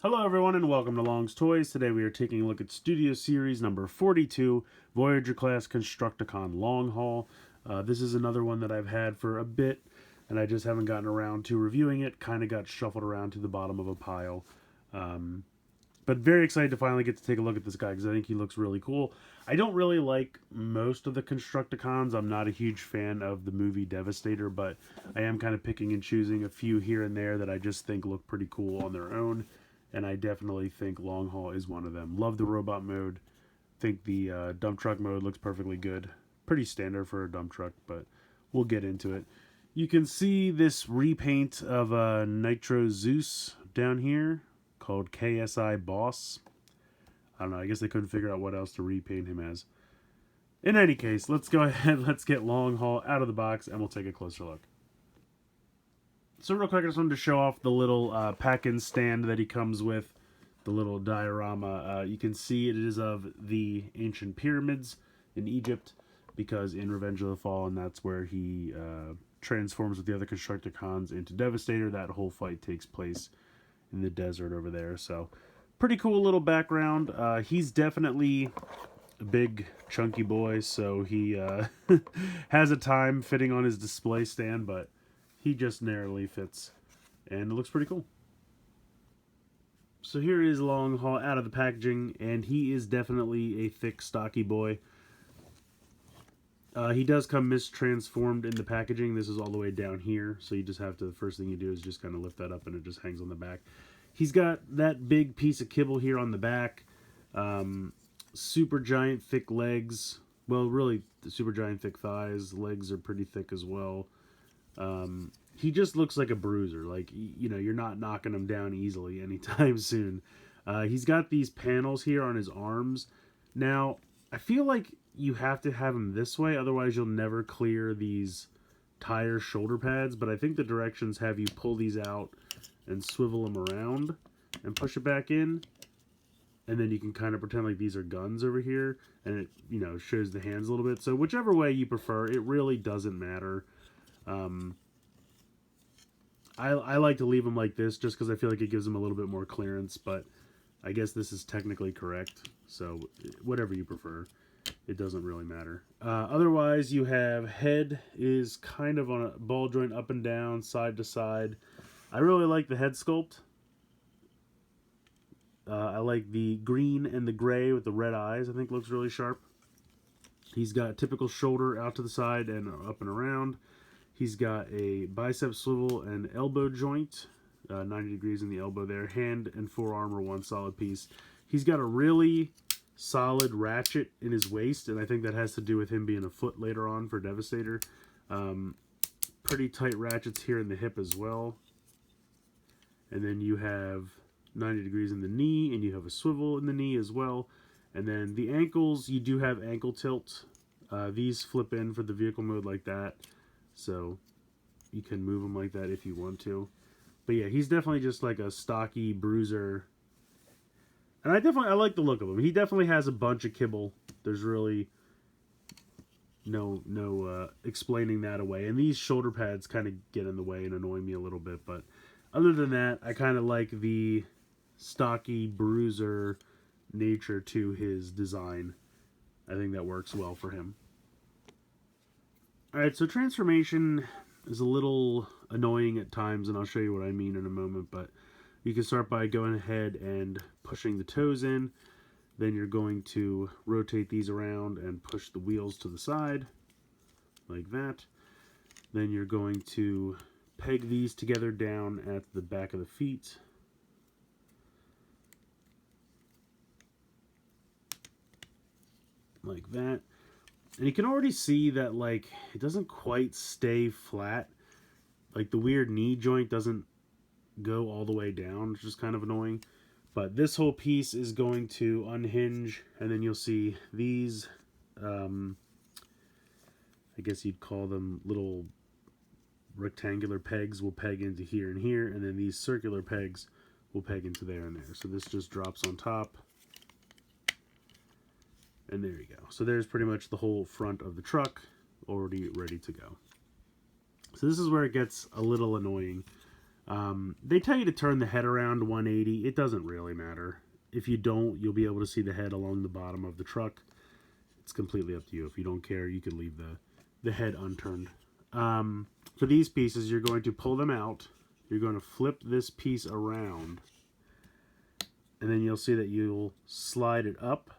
Hello everyone and welcome to Long's Toys. Today we are taking a look at Studio Series number 42, Voyager class Constructicon Long Haul. This is another one that I've had for a bit and I just haven't gotten around to reviewing it. Kind of got shuffled around to the bottom of a pile. But very excited to finally get to take a look at this guy because I think he looks really cool. I don't really like most of the Constructicons. I'm not a huge fan of the movie Devastator, but I am kind of picking and choosing a few here and there that I just think look pretty cool on their own. And I definitely think Long Haul is one of them. Love the robot mode. Think the dump truck mode looks perfectly good. Pretty standard for a dump truck, but we'll get into it. You can see this repaint of Nitro Zeus down here called KSI Boss. I don't know, I guess they couldn't figure out what else to repaint him as. In any case, let's go ahead, let's get Long Haul out of the box and we'll take a closer look. So real quick, I just wanted to show off the little pack-in stand that he comes with, the little diorama. You can see it is of the ancient pyramids in Egypt, because in Revenge of the Fallen, that's where he transforms with the other Constructicons into Devastator. That whole fight takes place in the desert over there. So pretty cool little background. He's definitely a big chunky boy, so he has a time fitting on his display stand, but he just narrowly fits, and it looks pretty cool. So here is Long Haul out of the packaging, and he is definitely a thick, stocky boy. He does come mistransformed in the packaging. This is all the way down here, so you just have to, the first thing you do is just kind of lift that up, and it just hangs on the back. He's got that big piece of kibble here on the back. Super giant thick legs. Well, really, super giant thick thighs. Legs are pretty thick as well. He just looks like a bruiser. Like, you know, you're not knocking him down easily anytime soon. He's got these panels here on his arms. Now, I feel like you have to have him this way, otherwise you'll never clear these tire shoulder pads, but I think the directions have you pull these out and swivel them around and push it back in, and then you can kind of pretend like these are guns over here, and it, you know, shows the hands a little bit. So whichever way you prefer, it really doesn't matter. I like to leave them like this just because I feel like it gives them a little bit more clearance, but I guess this is technically correct, so whatever you prefer, it doesn't really matter. Otherwise, you have head is kind of on a ball joint up and down, side to side. I really like the head sculpt. I like the green and the gray with the red eyes. I think looks really sharp. He's got typical shoulder out to the side and up and around. He's got a bicep swivel and elbow joint, 90 degrees in the elbow there. Hand and forearm are one solid piece. He's got a really solid ratchet in his waist, and I think that has to do with him being a foot later on for Devastator. Pretty tight ratchets here in the hip as well. And then you have 90 degrees in the knee, and you have a swivel in the knee as well. And then the ankles, you do have ankle tilt. These flip in for the vehicle mode like that. So you can move him like that if you want to. But yeah, he's definitely just like a stocky bruiser. And I like the look of him. He definitely has a bunch of kibble. There's really no explaining that away. And these shoulder pads kind of get in the way and annoy me a little bit. But other than that, I kind of like the stocky bruiser nature to his design. I think that works well for him. Alright, so transformation is a little annoying at times, and I'll show you what I mean in a moment, but you can start by going ahead and pushing the toes in. Then you're going to rotate these around and push the wheels to the side, like that. Then you're going to peg these together down at the back of the feet. Like that. And you can already see that, like, it doesn't quite stay flat. Like, the weird knee joint doesn't go all the way down, which is kind of annoying. But this whole piece is going to unhinge, and then you'll see these, I guess you'd call them little rectangular pegs will peg into here and here, and then these circular pegs will peg into there and there. So this just drops on top. And there you go. So there's pretty much the whole front of the truck already ready to go. So this is where it gets a little annoying. They tell you to turn the head around 180. It doesn't really matter. If you don't, you'll be able to see the head along the bottom of the truck. It's completely up to you. If you don't care, you can leave the head unturned. For these pieces, you're going to pull them out. You're going to flip this piece around. And then you'll see that you'll slide it up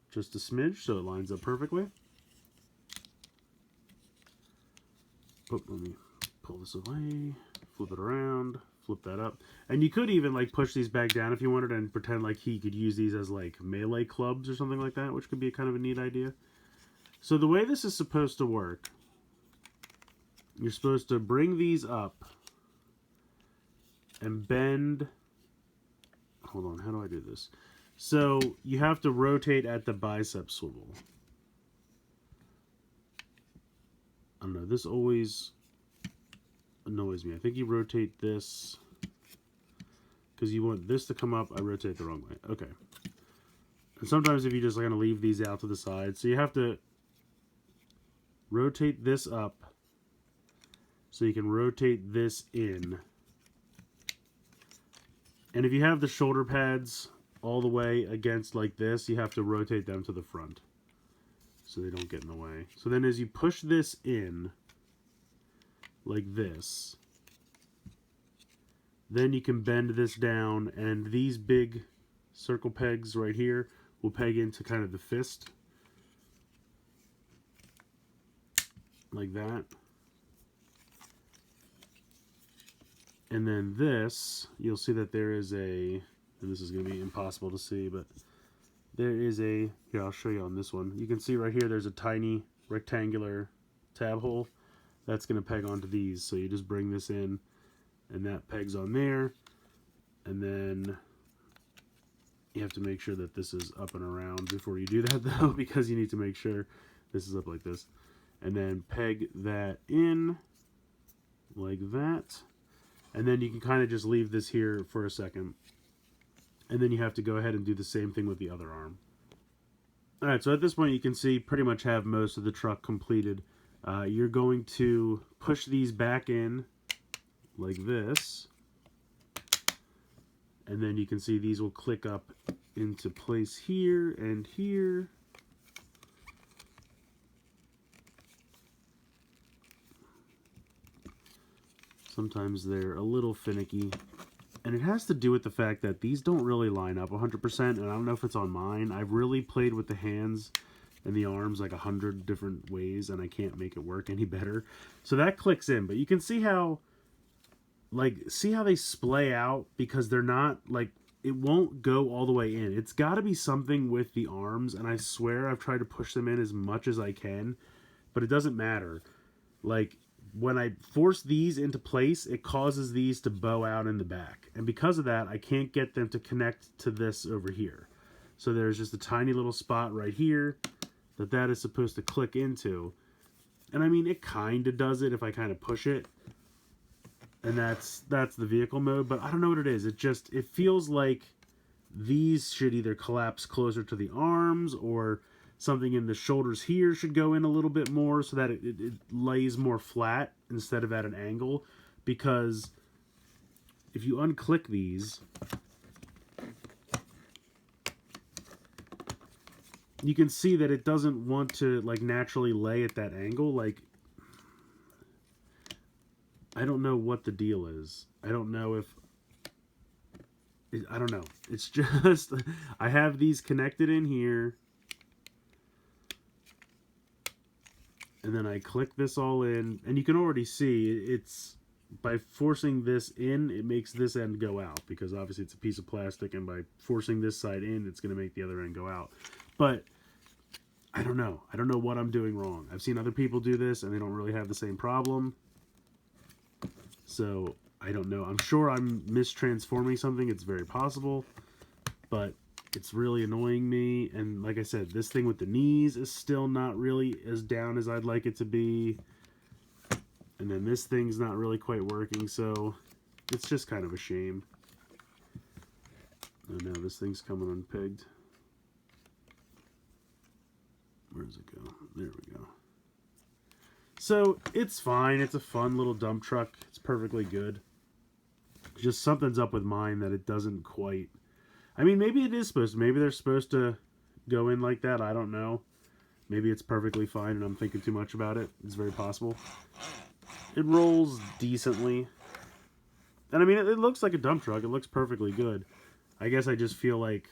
just a smidge so it lines up perfectly. Oh, let me pull this away, flip it around, flip that up. And you could even like push these back down if you wanted and pretend like he could use these as like melee clubs or something like that, which could be kind of a neat idea. So the way this is supposed to work, you're supposed to bring these up and bend. Hold on, how do I do this? So you have to rotate at the bicep swivel. I don't know, this always annoys me. I think you rotate this because you want this to come up. I rotate the wrong way. Okay. And sometimes if you just kind of leave these out to the side, so you have to rotate this up so you can rotate this in. And if you have the shoulder pads all the way against like this, you have to rotate them to the front so they don't get in the way. So then as you push this in like this, then you can bend this down, and these big circle pegs right here will peg into kind of the fist like that. And then this, you'll see that there is a, and this is going to be impossible to see, but there is a, here, I'll show you on this one. You can see right here, there's a tiny rectangular tab hole that's going to peg onto these. So you just bring this in, and that pegs on there. And then you have to make sure that this is up and around before you do that, though, because you need to make sure this is up like this. And then peg that in like that. And then you can kind of just leave this here for a second. And then you have to go ahead and do the same thing with the other arm. Alright, so at this point you can see pretty much have most of the truck completed. You're going to push these back in like this. And then you can see these will click up into place here and here. Sometimes they're a little finicky. And it has to do with the fact that these don't really line up 100%, and I don't know if it's on mine. I've really played with the hands and the arms like 100 different ways, and I can't make it work any better. So that clicks in, but you can see how, like, see how they splay out, because they're not, like, it won't go all the way in. It's got to be something with the arms, and I swear I've tried to push them in as much as I can, but it doesn't matter. Like, when I force these into place, it causes these to bow out in the back. And because of that, I can't get them to connect to this over here. So there's just a tiny little spot right here that is supposed to click into. And I mean, it kind of does it if I kind of push it. And that's the vehicle mode, but I don't know what it is. It feels like these should either collapse closer to the arms, or something in the shoulders here should go in a little bit more so that it lays more flat instead of at an angle. Because if you unclick these, you can see that it doesn't want to like naturally lay at that angle. Like, I don't know what the deal is. I don't know if I don't know. It's just I have these connected in here. And then I click this all in, and you can already see it's by forcing this in, it makes this end go out, because obviously it's a piece of plastic, and by forcing this side in, it's going to make the other end go out. But I don't know. I don't know what I'm doing wrong. I've seen other people do this, and they don't really have the same problem. So I don't know. I'm sure I'm mistransforming something. It's very possible, but it's really annoying me. And like I said, this thing with the knees is still not really as down as I'd like it to be. And then this thing's not really quite working, so it's just kind of a shame. Oh no, this thing's coming unpegged. Where does it go? There we go. So it's fine. It's a fun little dump truck. It's perfectly good. just something's up with mine that it doesn't quite... I mean, maybe it is supposed to. Maybe they're supposed to go in like that. I don't know. Maybe it's perfectly fine and I'm thinking too much about it. It's very possible. It rolls decently. And I mean, it looks like a dump truck. It looks perfectly good. I guess I just feel like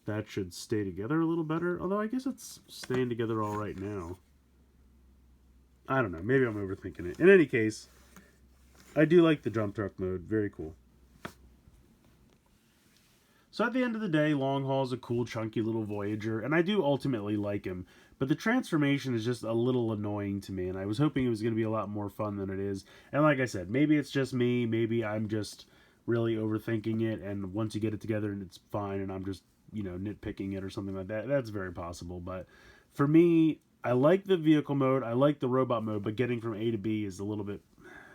that should stay together a little better. Although I guess it's staying together all right now. I don't know. Maybe I'm overthinking it. In any case, I do like the dump truck mode. Very cool. So at the end of the day, Long Haul is a cool, chunky little Voyager, and I do ultimately like him. But the transformation is just a little annoying to me, and I was hoping it was going to be a lot more fun than it is. And like I said, maybe it's just me, maybe I'm just really overthinking it, and once you get it together and it's fine, and I'm just, you know, nitpicking it or something like that, that's very possible. But for me, I like the vehicle mode, I like the robot mode, but getting from A to B is a little bit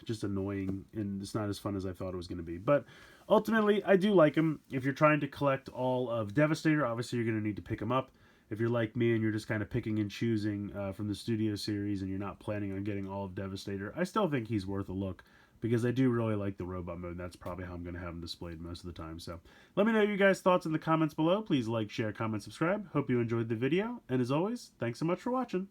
just annoying, and it's not as fun as I thought it was going to be. But ultimately, I do like him. If you're trying to collect all of Devastator, obviously you're going to need to pick him up. If you're like me and you're just kind of picking and choosing from the studio series and you're not planning on getting all of Devastator, I still think he's worth a look because I do really like the robot mode. And that's probably how I'm going to have him displayed most of the time. So let me know your guys' thoughts in the comments below. Please like, share, comment, subscribe. Hope you enjoyed the video. And as always, thanks so much for watching.